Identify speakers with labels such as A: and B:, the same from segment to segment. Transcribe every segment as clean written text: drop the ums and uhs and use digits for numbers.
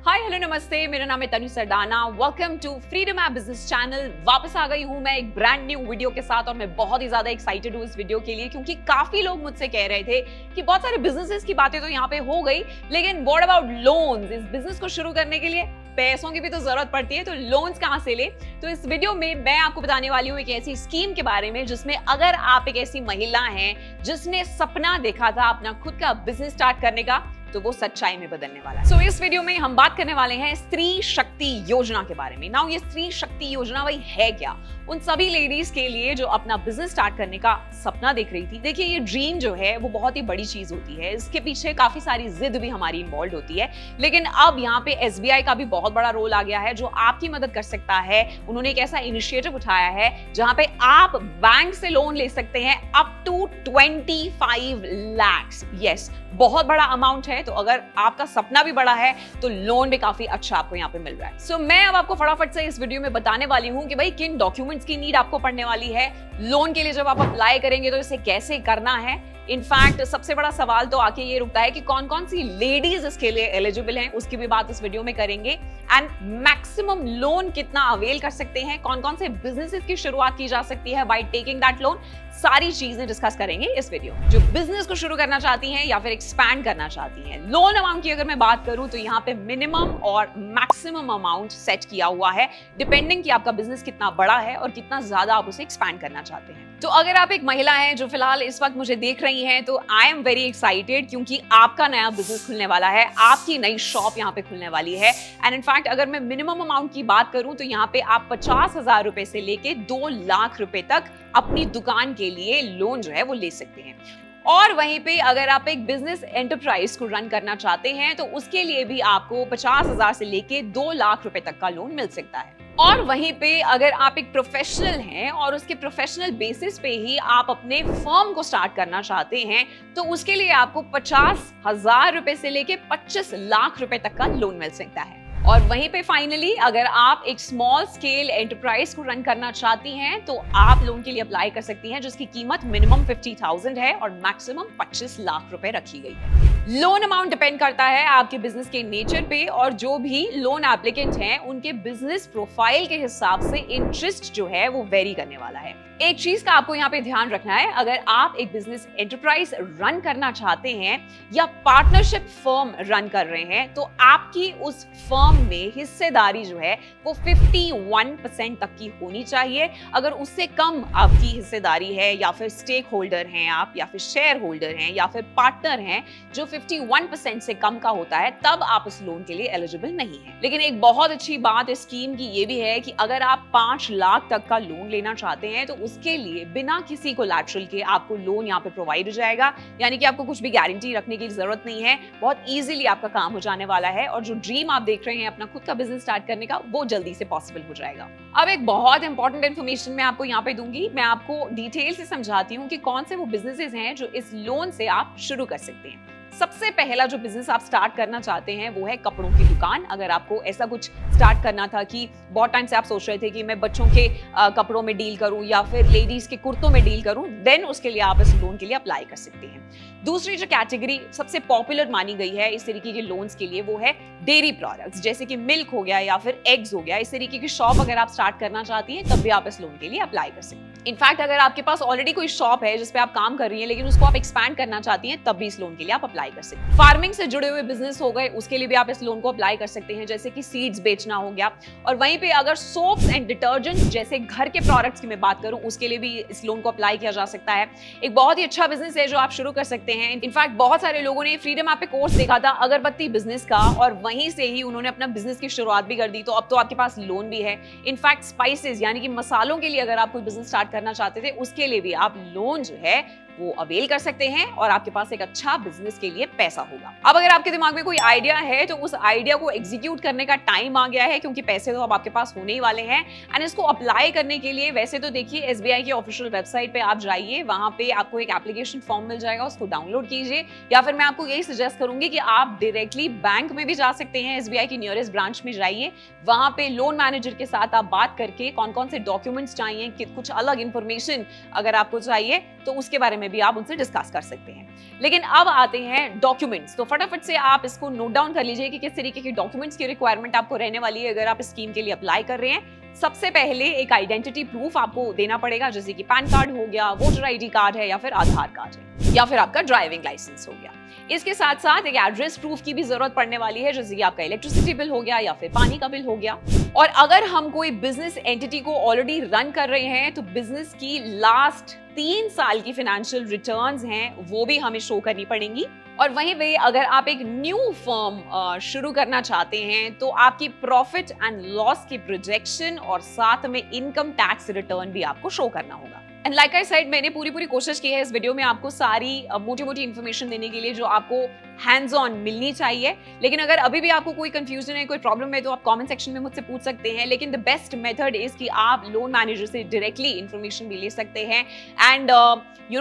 A: Hi hello नमस्ते, मेरा नाम है Tanu Sardana. Welcome to freedom app business channel. वापस आ गई हूं मैं एक ब्रांड न्यू वीडियो के साथ और मैं बहुत ही ज्यादा एक्साइटेड हूं इस वीडियो के लिए, क्योंकि काफी लोग मुझसे कह रहे थे कि बहुत सारे बिजनेसेस की बातें तो यहाँ पे हो गई, लेकिन व्हाट अबाउट लोन्स? इस बिजनेस को शुरू करने के लिए पैसों की भी तो जरूरत पड़ती है, तो लोन्स कहां से ले? तो इस वीडियो में मैं आपको बताने वाली हूं एक ऐसी स्कीम के बारे में जिसमें अगर आप एक ऐसी महिला हैं जिसने सपना देखा था अपना खुद का बिजनेस स्टार्ट करने का, तो वो सच्चाई में बदलने वाला है। सो इस वीडियो में हम बात करने वाले हैं स्त्री शक्ति योजना के बारे में। नाउ ये स्त्री शक्ति योजना भाई है क्या? उन सभी लेडीज के लिए जो अपना बिजनेस स्टार्ट करने का सपना देख रही थी। देखिए, ये ड्रीम जो है वो बहुत ही बड़ी चीज होती है, इसके पीछे काफी सारी जिद भी हमारी इन्वॉल्व होती है, लेकिन अब यहाँ पे SBI का भी बहुत बड़ा रोल आ गया है जो आपकी मदद कर सकता है। उन्होंने एक ऐसा इनिशिएटिव उठाया है जहां पे आप बैंक से लोन ले सकते हैं अप टू 25 lakhs। यस, बहुत बड़ा अमाउंट है, तो अगर आपका सपना भी बड़ा है तो लोन भी काफी अच्छा आपको यहाँ पे मिल रहा है। सो मैं अब आपको फटाफट से इस वीडियो में बताने वाली हूँ कि भाई किन डॉक्यूमेंट्स की नीड आपको पड़ने वाली है लोन के लिए। जब आप अप्लाई करेंगे तो इसे कैसे करना है। इनफैक्ट सबसे बड़ा सवाल तो आके ये रुकता है कि कौन कौन सी लेडीज इसके लिए एलिजिबल हैं, उसकी भी बात इस वीडियो में करेंगे। एंड मैक्सिमम लोन कितना अवेल कर सकते हैं, कौन कौन से बिजनेसेस की शुरुआत की जा सकती है बाय टेकिंग दैट लोन, सारी चीजें डिस्कस करेंगे इस वीडियो में। जो बिजनेस को शुरू करना चाहती हैं या फिर एक्सपैंड करना चाहती हैं, लोन अमाउंट की अगर मैं बात करूं तो यहाँ पे मिनिमम और मैक्सिमम अमाउंट सेट किया हुआ है, डिपेंडिंग कि आपका बिजनेस कितना बड़ा है और कितना ज्यादा आप उसे एक्सपैंड करना चाहते हैं। तो अगर आप एक महिला हैं जो फिलहाल इस वक्त मुझे देख रही हैं, तो आई एम वेरी एक्साइटेड, क्योंकि आपका नया बिजनेस खुलने वाला है, आपकी नई शॉप यहाँ पे खुलने वाली है। एंड इनफैक्ट अगर मैं मिनिमम अमाउंट की बात करूं तो यहाँ पे आप 50,000 रुपए से लेके 2 लाख रुपए तक अपनी दुकान के लिए लोन जो है वो ले सकते हैं। और वहीं पे अगर आप एक बिजनेस एंटरप्राइज को रन करना चाहते हैं तो उसके लिए भी आपको 50,000 से लेके 2 लाख रुपए तक का लोन मिल सकता है। और वहीं पे अगर आप एक प्रोफेशनल हैं और उसके प्रोफेशनल बेसिस पे ही आप अपने फर्म को स्टार्ट करना चाहते हैं, तो उसके लिए आपको 50,000 रुपए से लेके 25 लाख रुपए तक का लोन मिल सकता है। और वहीं पे फाइनली अगर आप एक स्मॉल स्केल एंटरप्राइज को रन करना चाहती हैं तो आप लोन के लिए अप्लाई कर सकती हैं, जिसकी कीमत मिनिमम 50,000 है और मैक्सिमम 25 लाख रुपए रखी गई है। लोन अमाउंट डिपेंड करता है आपके बिजनेस के नेचर पे, और जो भी लोन एप्लीकेंट हैं उनके बिजनेस प्रोफाइल के हिसाब से इंटरेस्ट जो है वो वेरी करने वाला है। एक चीज का आपको यहाँ पे ध्यान रखना है, अगर आप एक बिजनेस एंटरप्राइज रन करना चाहते हैं या पार्टनरशिप फर्म रन कर रहे हैं, तो आपकी उस फर्म में हिस्सेदारी जो है वो 51% तक की होनी चाहिए। अगर उससे कम आपकी हिस्सेदारी है या फिर स्टेक होल्डर हैं आप या फिर शेयर होल्डर हैं या फिर पार्टनर हैं जो 51% से कम का होता है, तब आप इस लोन के लिए एलिजिबल नहीं है। लेकिन एक बहुत अच्छी बात इस स्कीम की ये भी है कि अगर आप 5 लाख तक का लोन लेना चाहते हैं तो उसके लिए बिना किसी कोलैटरल के आपको लोन यहाँ पे प्रोवाइड हो जाएगा, यानी कि आपको कुछ भी गारंटी रखने की जरूरत नहीं है। बहुत इजीली आपका काम हो जाने वाला है और जो ड्रीम आप देख रहे हैं अपना खुद का बिजनेस स्टार्ट करने का, वो जल्दी से पॉसिबल हो जाएगा। अब एक बहुत इंपॉर्टेंट इन्फॉर्मेशन मैं आपको यहाँ पे दूंगी। मैं आपको डिटेल से समझाती हूँ कि कौन से वो बिजनेसेस हैं जो इस लोन से आप शुरू कर सकते हैं। सबसे पहला जो बिजनेस आप स्टार्ट करना चाहते हैं वो है कपड़ों की दुकान। अगर आपको ऐसा कुछ स्टार्ट करना था कि बहुत टाइम से आप सोच रहे थे कि मैं बच्चों के कपड़ों में डील करूं या फिर लेडीज के कुर्तों में डील करूं, देन उसके लिए आप इस लोन के लिए अप्लाई कर सकते हैं। दूसरी जो कैटेगरी सबसे पॉपुलर मानी गई है इस तरीके के लोन्स के लिए वो है डेयरी प्रोडक्ट्स, जैसे कि मिल्क हो गया या फिर एग्स हो गया। इस तरीके की शॉप अगर आप स्टार्ट करना चाहती हैं तब भी आप इस लोन के लिए अप्लाई कर सकते हैं। इनफैक्ट अगर आपके पास ऑलरेडी कोई शॉप है जिसपे आप काम कर रही हैं लेकिन उसको आप एक्सपैंड करना चाहती हैं, तब भी इस लोन के लिए आप अप्लाई कर सकते हैं। फार्मिंग से जुड़े हुए बिजनेस हो गए, उसके लिए भी आप इस लोन को अप्लाई कर सकते हैं, जैसे कि सीड्स बेचना हो गया। और वहीं पे अगर सोप्स एंड डिटर्जेंट जैसे घर के प्रोडक्ट्स की मैं बात करूं, उसके लिए भी इस लोन को अप्लाई किया जा सकता है। एक बहुत ही अच्छा बिजनेस है जो आप शुरू कर सकते हैं। इनफैक्ट बहुत सारे लोगों ने फ्रीडम ऐप पे कोर्स देखा था अगरबत्ती बिजनेस का, और वहीं से ही उन्होंने अपना बिजनेस की शुरुआत भी कर दी, तो अब तो आपके पास लोन भी है। इनफैक्ट स्पाइसेस यानी कि मसालों के लिए अगर आप कोई बिजनेस स्टार्ट करना चाहते थे, उसके लिए भी आप लोन जो है वो अवेल कर सकते हैं और आपके पास एक अच्छा बिजनेस के लिए पैसा होगा। अब अगर आपके दिमाग में कोई आइडिया है तो उस आइडिया को एग्जीक्यूट करने का टाइम आ गया है, क्योंकि पैसे तो अब आपके पास होने ही वाले हैं। एंड इसको अप्लाई करने के लिए वैसे तो देखिए SBI की ऑफिशियल वेबसाइट पे आप जाइए, वहां पे आपको एक एप्लीकेशन फॉर्म मिल जाएगा, उसको डाउनलोड कीजिए, या फिर मैं आपको यही सजेस्ट करूंगी कि आप डायरेक्टली बैंक में भी जा सकते हैं। SBI की नियरेस्ट ब्रांच में जाइए, वहां पे लोन मैनेजर के साथ आप बात करके कौन कौन से डॉक्यूमेंट्स चाहिए, कुछ अलग इंफॉर्मेशन अगर आपको चाहिए तो उसके बारे में में भी आप उनसे डिस्कस कर सकते हैं। लेकिन अब आते हैं डॉक्यूमेंट्स। तो फटाफट से आप इसको नोट डाउन कर लीजिए कि किस तरीके के डॉक्यूमेंट्स की रिक्वायरमेंट आपको रहने वाली है अगर आप इस स्कीम के लिए अप्लाई कर रहे हैं। सबसे पहले एक आइडेंटिटी प्रूफ आपको देना पड़ेगा, जैसे कि पैन कार्ड हो गया, वोटर आईडी कार्ड है, या फिर आधार कार्ड है, या फिर आपका ड्राइविंग लाइसेंस हो गया। इसके साथ साथ एक एड्रेस प्रूफ की भी जरूरत पड़ने वाली है, जैसे कि आपका इलेक्ट्रिसिटी बिल हो गया या फिर पानी का बिल हो गया। और अगर हम कोई बिजनेस एंटिटी को ऑलरेडी रन कर रहे हैं तो बिजनेस की लास्ट 3 साल की फाइनेंशियल रिटर्न्स हैं वो भी हमें शो करनी पड़ेंगी। और वहीं पे अगर आप एक न्यू फर्म शुरू करना चाहते हैं तो आपकी प्रॉफिट एंड लॉस की प्रोजेक्शन और साथ में इनकम टैक्स रिटर्न भी आपको शो करना होगा। एंड लाइक आई सेड, मैंने पूरी कोशिश की है इस वीडियो में आपको सारी मोटी इन्फॉर्मेशन देने के लिए जो आपको हैंड्स ऑन मिलनी चाहिए। लेकिन अगर अभी भी आपको कोई कंफ्यूजन है, कोई प्रॉब्लम है, तो आप कमेंट सेक्शन में मुझसे पूछ सकते हैं। लेकिन द बेस्ट मेथड इज कि आप लोन मैनेजर से डायरेक्टली इन्फॉर्मेशन भी ले सकते हैं एंड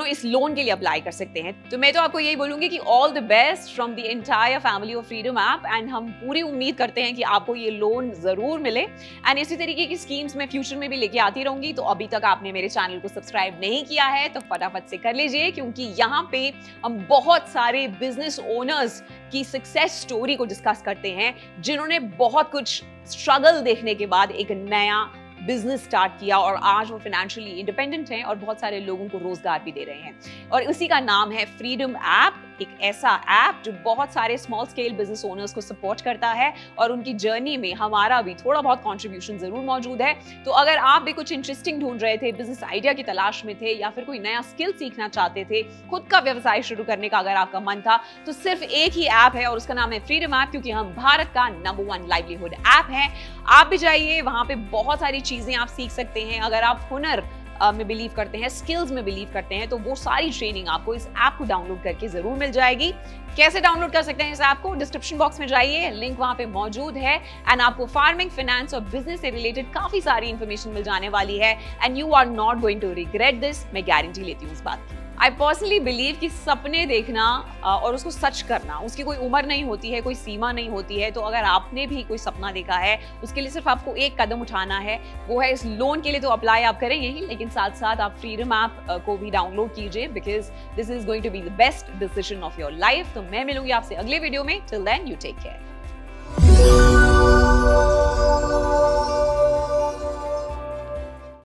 A: इस लोन के लिए अप्लाई कर सकते हैं। तो मैं तो आपको यही बोलूंगी कि all the best from the entire family of freedom app, and हम पूरी उम्मीद करते हैं कि आपको ये लोन जरूर मिले। एंड इसी तरीके की स्कीम्स मैं फ्यूचर में भी लेके आती रहूंगी। तो अभी तक आपने मेरे चैनल को सब्सक्राइब नहीं किया है तो फटाफट से कर लीजिए, क्योंकि यहाँ पे हम बहुत सारे बिजनेस ओनर्स की सक्सेस स्टोरी को डिस्कस करते हैं जिन्होंने बहुत कुछ स्ट्रगल देखने के बाद एक नया बिजनेस स्टार्ट किया और आज वो फाइनेंशियली इंडिपेंडेंट हैं और बहुत सारे लोगों को रोजगार भी दे रहे हैं। और उसी का नाम है फ्रीडम ऐप, एक ऐसा ऐप जो बहुत सारे स्मॉल स्केल बिजनेस ओनर्स को सपोर्ट करता है और उनकी जर्नी में हमारा भी थोड़ा बहुत कंट्रीब्यूशन जरूर मौजूद है। तो अगर आप भी कुछ इंटरेस्टिंग ढूंढ रहे थे, बिजनेस आइडिया की तलाश में थे, या फिर कोई नया स्किल सीखना चाहते थे, खुद का व्यवसाय शुरू करने का अगर आपका मन था, तो सिर्फ एक ही ऐप है और उसका नाम है फ्रीडम ऐप, क्योंकि हम भारत का नंबर 1 लाइवलीहुड ऐप है। आप भी जाइए, वहां पे बहुत सारी चीजें आप सीख सकते हैं। अगर आप हुनर में बिलीव करते हैं, स्किल्स में बिलीव करते हैं, तो वो सारी ट्रेनिंग आपको इस ऐप को डाउनलोड करके जरूर मिल जाएगी। कैसे डाउनलोड कर सकते हैं इस ऐप को? डिस्क्रिप्शन बॉक्स में जाइए, लिंक वहां पे मौजूद है। एंड आपको फार्मिंग, फाइनेंस और बिजनेस से रिलेटेड काफी सारी इंफॉर्मेशन मिल जाने वाली है and you are not going to regret this. मैं गारंटी लेती हूँ इस बात की। आई पर्सनली बिलीव कि सपने देखना और उसको सच करना, उसकी कोई उम्र नहीं होती है, कोई सीमा नहीं होती है। तो अगर आपने भी कोई सपना देखा है, उसके लिए सिर्फ आपको एक कदम उठाना है, वो है इस लोन के लिए। तो अप्लाई आप करेंगे ही, लेकिन साथ साथ आप फ्रीडम ऐप को भी डाउनलोड कीजिए, because this is going to be the best decision of your life. तो मैं मिलूंगी आपसे अगले वीडियो में। Till then, you take care.